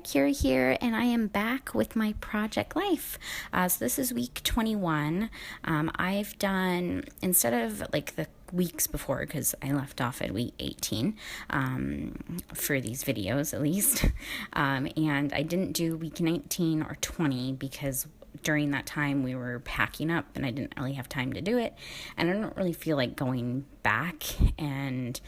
Kira here, and I am back with my project life. So this is week 21. I've done, instead of like the weeks before, because I left off at week 18 for these videos at least, and I didn't do week 19 or 20 because during that time we were packing up and I didn't really have time to do it, and I don't really feel like going back and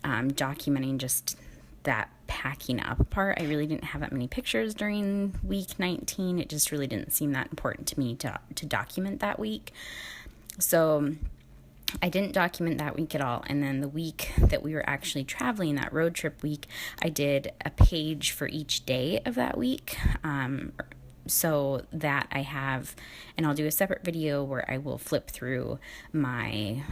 documenting just that packing up part. I really didn't have that many pictures during week 19. It just really didn't seem that important to me to document that week. So I didn't document that week at all. And then the week that we were actually traveling, that road trip week, I did a page for each day of that week. So that I have, and I'll do a separate video where I will flip through my,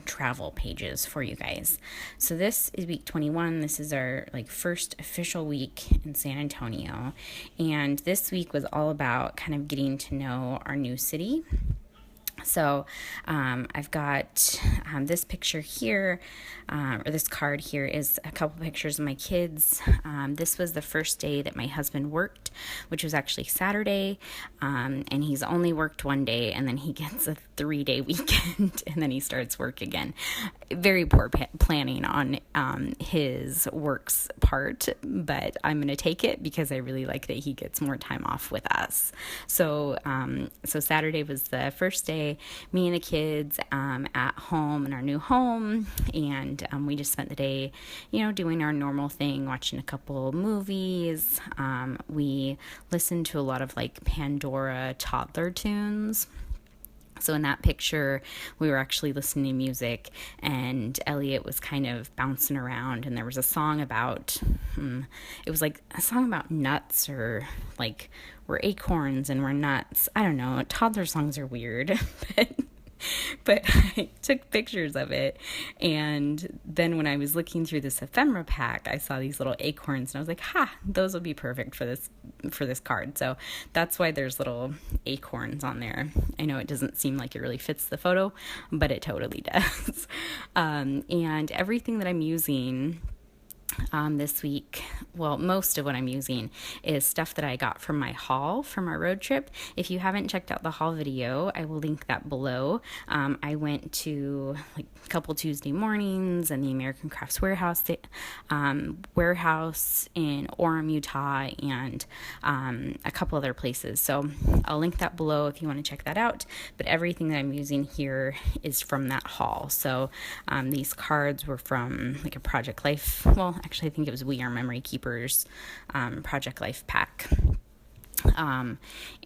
travel pages for you guys. So this is week 21. This is our first official week in San Antonio. And this week was all about kind of getting to know our new city. So I've got this picture here, or this card here is a couple pictures of my kids. This was the first day that my husband worked, which was actually Saturday, and he's only worked one day, and then he gets a 3-day weekend, and then he starts work again. Very poor planning on his work's part, but I'm going to take it because I really like that he gets more time off with us. So Saturday was the first day, me and the kids at home in our new home, and we just spent the day, doing our normal thing, watching a couple movies. We listened to a lot of Pandora toddler tunes. So in that picture, we were actually listening to music, and Elliot was kind of bouncing around, and there was a song about, it was like a song about nuts, or we're acorns and we're nuts. I don't know. Toddler songs are weird, but I took pictures of it, and then when I was looking through this ephemera pack, I saw these little acorns, and I was like, those will be perfect for this card. So that's why there's little acorns on there. I know it doesn't seem like it really fits the photo, but it totally does. And everything that I'm using this week, well, most of what I'm using is stuff that I got from my haul from our road trip. If you haven't checked out the haul video, I will link that below. I went to a couple Tuesday mornings and the American Crafts warehouse in Orem, Utah, and a couple other places. So I'll link that below if you want to check that out. But everything that I'm using here is from that haul. So these cards were from a Project Life, actually, I think it was We Are Memory Keepers Project Life pack. And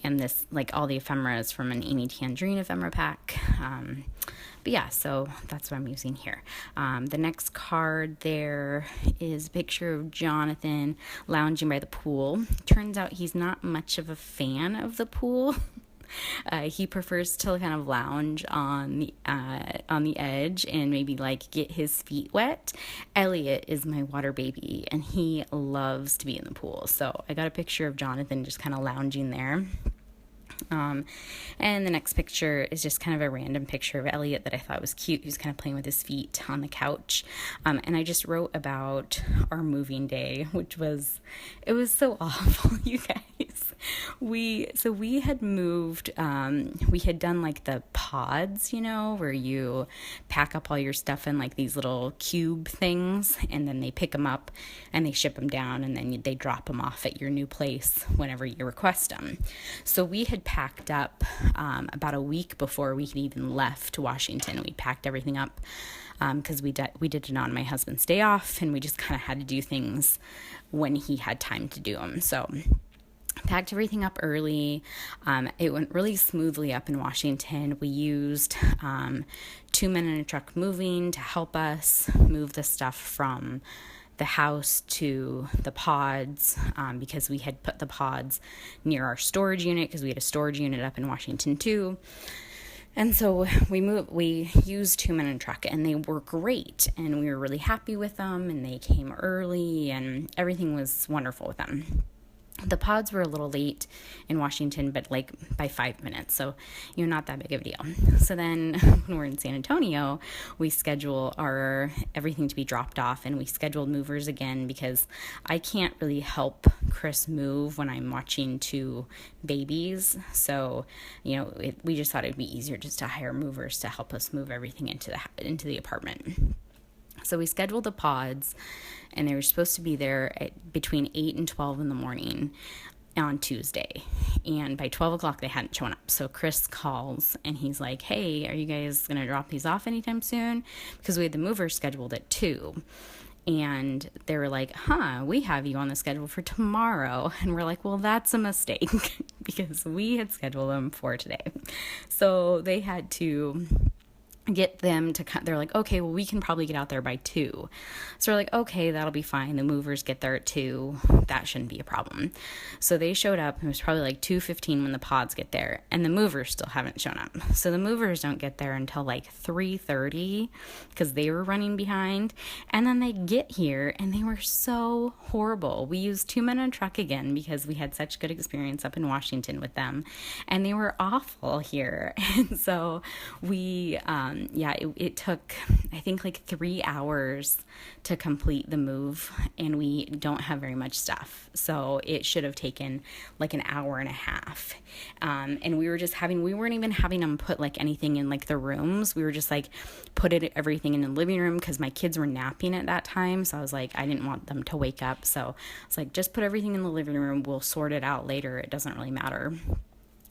this, all the ephemeras from an Amy Tangerine ephemera pack. But yeah, so that's what I'm using here. The next card there is a picture of Jonathan lounging by the pool. Turns out he's not much of a fan of the pool. He prefers to kind of lounge on the edge and maybe get his feet wet. Elliot is my water baby, and he loves to be in the pool. So I got a picture of Jonathan just kind of lounging there. And the next picture is just kind of a random picture of Elliot that I thought was cute. He was kind of playing with his feet on the couch. And I just wrote about our moving day, it was so awful, you guys. We had moved, we had done the pods, where you pack up all your stuff in these little cube things, and then they pick them up and they ship them down, and then they drop them off at your new place whenever you request them. So we had packed up about a week before we had even left Washington. We packed everything up because we did it on my husband's day off, and we just kind of had to do things when he had time to do them. So packed everything up early. It went really smoothly up in Washington. We used 2 men in a truck moving to help us move the stuff from the house to the pods, because we had put the pods near our storage unit, because we had a storage unit up in Washington too. And so we used 2 men in a truck, and they were great, and we were really happy with them, and they came early, and everything was wonderful with them. The pods were a little late in Washington, but like by 5 minutes. So, not that big of a deal. So then when we're in San Antonio, we schedule everything to be dropped off, and we scheduled movers again because I can't really help Chris move when I'm watching two babies. So, we just thought it'd be easier just to hire movers to help us move everything into the apartment. So we scheduled the pods, and they were supposed to be there between 8 and 12 in the morning on Tuesday. And by 12 o'clock, they hadn't shown up. So Chris calls, and he's like, hey, are you guys going to drop these off anytime soon? Because we had the movers scheduled at 2. And they were like, we have you on the schedule for tomorrow. And we're like, well, that's a mistake because we had scheduled them for today. So they had to get them to they're like, okay, well, we can probably get out there by 2. So we're like, okay, that'll be fine. The movers get there at 2. That shouldn't be a problem. So they showed up. It was probably like 2:15 when the pods get there, and the movers still haven't shown up. So the movers don't get there until like 3:30 because they were running behind. And then they get here, and they were so horrible. We used 2 men in a truck again because we had such good experience up in Washington with them, and they were awful here. And so we it took, I think, like 3 hours to complete the move, and we don't have very much stuff. So it should have taken like an hour and a half. And we weren't even having them put like anything in like the rooms. We were just like everything in the living room because my kids were napping at that time. So I was like, I didn't want them to wake up. So it's like, just put everything in the living room. We'll sort it out later. It doesn't really matter.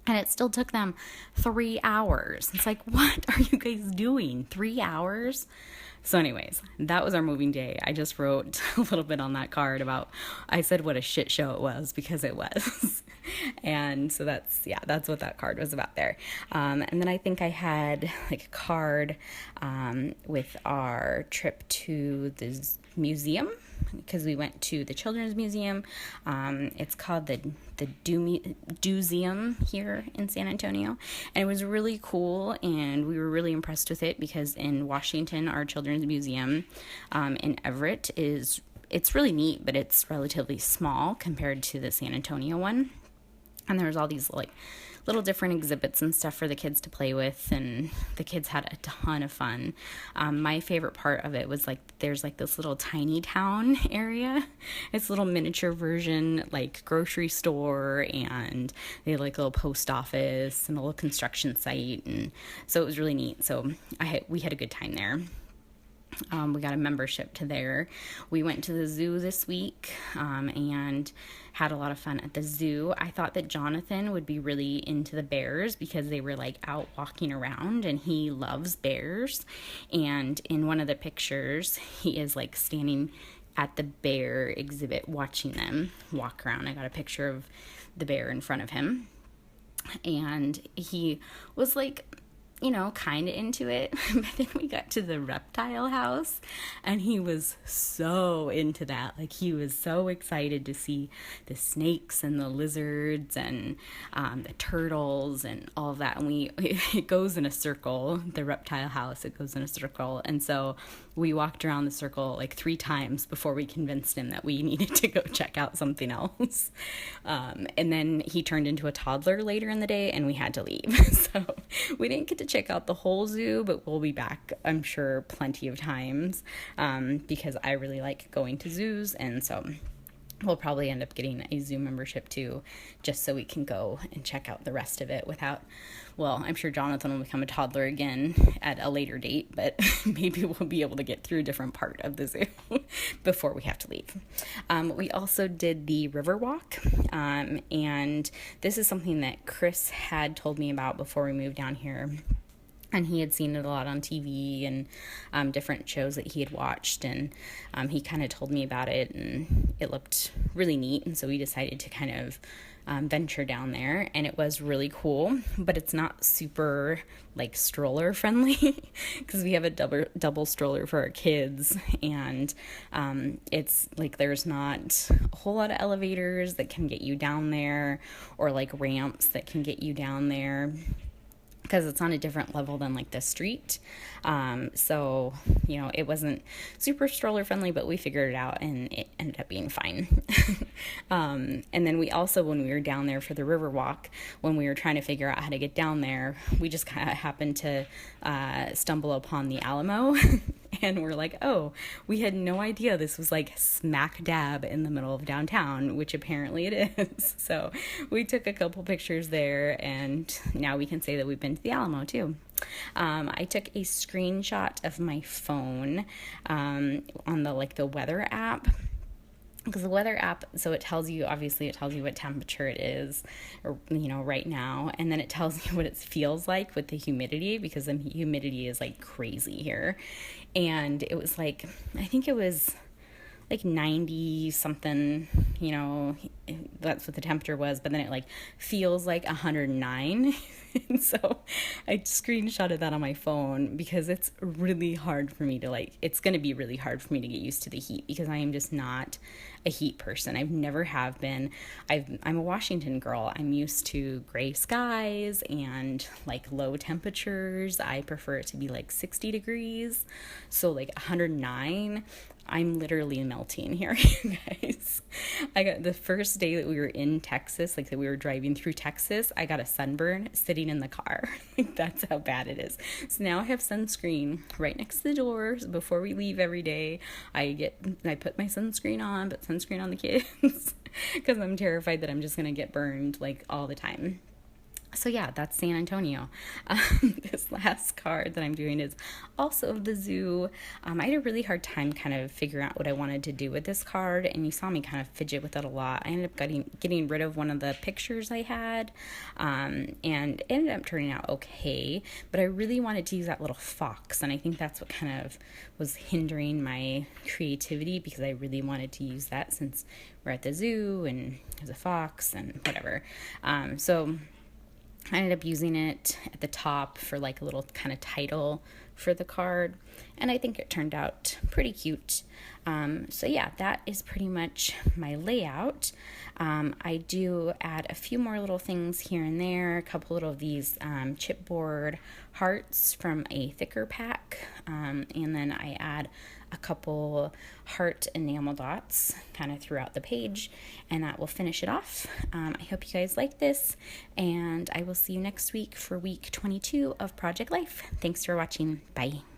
And it still took them 3 hours. It's like, what are you guys doing? 3 hours? So anyways, that was our moving day. I just wrote a little bit on that card I said what a shit show it was, because it was. And so that's what that card was about there. And then I think I had like a card with our trip to the museum, because we went to the Children's Museum. It's called the Dooseum here in San Antonio, and it was really cool, and we were really impressed with it because in Washington, our Children's Museum in Everett it's really neat, but it's relatively small compared to the San Antonio one. And there was all these like little different exhibits and stuff for the kids to play with, and the kids had a ton of fun. My favorite part of it was like there's like this little tiny town area. It's a little miniature version like grocery store, and they had like a little post office and a little construction site, and so it was really neat. So we had a good time there. We got a membership to there. We went to the zoo this week and had a lot of fun at the zoo. I thought that Jonathan would be really into the bears because they were like out walking around, and he loves bears. And in one of the pictures, he is like standing at the bear exhibit watching them walk around. I got a picture of the bear in front of him, and he was like, kind of into it. But then we got to the reptile house, and he was so into that. Like, he was so excited to see the snakes and the lizards and the turtles and all of that. And it goes in a circle, the reptile house, it goes in a circle. And so we walked around the circle like 3 times before we convinced him that we needed to go check out something else. And then he turned into a toddler later in the day, and we had to leave. So we didn't get to check out the whole zoo, but we'll be back, I'm sure, plenty of times, because I really like going to zoos. And so we'll probably end up getting a zoo membership too, just so we can go and check out the rest of it I'm sure Jonathan will become a toddler again at a later date, but maybe we'll be able to get through a different part of the zoo before we have to leave. We also did the river walk, and this is something that Chris had told me about before we moved down here. And he had seen it a lot on TV and different shows that he had watched. And he kind of told me about it, and it looked really neat. And so we decided to kind of venture down there. And it was really cool, but it's not super like stroller friendly because we have a double stroller for our kids. And it's like there's not a whole lot of elevators that can get you down there, or like ramps that can get you down there. because it's on a different level than like the street. So, it wasn't super stroller friendly, but we figured it out and it ended up being fine. And then we also, when we were down there for the river walk, when we were trying to figure out how to get down there, we just kind of happened to stumble upon the Alamo. And we're like, oh, we had no idea this was like smack dab in the middle of downtown, which apparently it is. So we took a couple pictures there, and now we can say that we've been to the Alamo too. I took a screenshot of my phone on the weather app. Because the weather app, so it tells you what temperature it is, or, right now. And then it tells you what it feels like with the humidity, because the humidity is like crazy here. And it was like, I think it was like 90 something, that's what the temperature was. But then it like feels like 109. And so I screenshotted that on my phone, because it's really hard for me to it's going to be really hard for me to get used to the heat, because I am just not a heat person. I've never have been. I'm a Washington girl. I'm used to gray skies and like low temperatures. I prefer it to be like 60 degrees. So like 109, I'm literally melting here, you guys. I got the first day that we were in Texas, like that we were driving through Texas, I got a sunburn sitting in the car. That's how bad it is. So now I have sunscreen right next to the doors before we leave every day. I put my sunscreen on, but sunscreen on the kids, because I'm terrified that I'm just going to get burned like all the time. So yeah, that's San Antonio. This last card that I'm doing is also of the zoo. I had a really hard time kind of figuring out what I wanted to do with this card, and you saw me kind of fidget with it a lot. I ended up getting rid of one of the pictures I had, and it ended up turning out okay, but I really wanted to use that little fox, and I think that's what kind of was hindering my creativity, because I really wanted to use that since we're at the zoo and there's a fox and whatever. So I ended up using it at the top for like a little kind of title for the card, and I think it turned out pretty cute. So yeah, that is pretty much my layout. I do add a few more little things here and there, a couple little of these chipboard hearts from a thicker pack, and then I add a couple heart enamel dots kind of throughout the page, and that will finish it off. I hope you guys like this, and I will see you next week for week 22 of Project Life. Thanks for watching. Bye.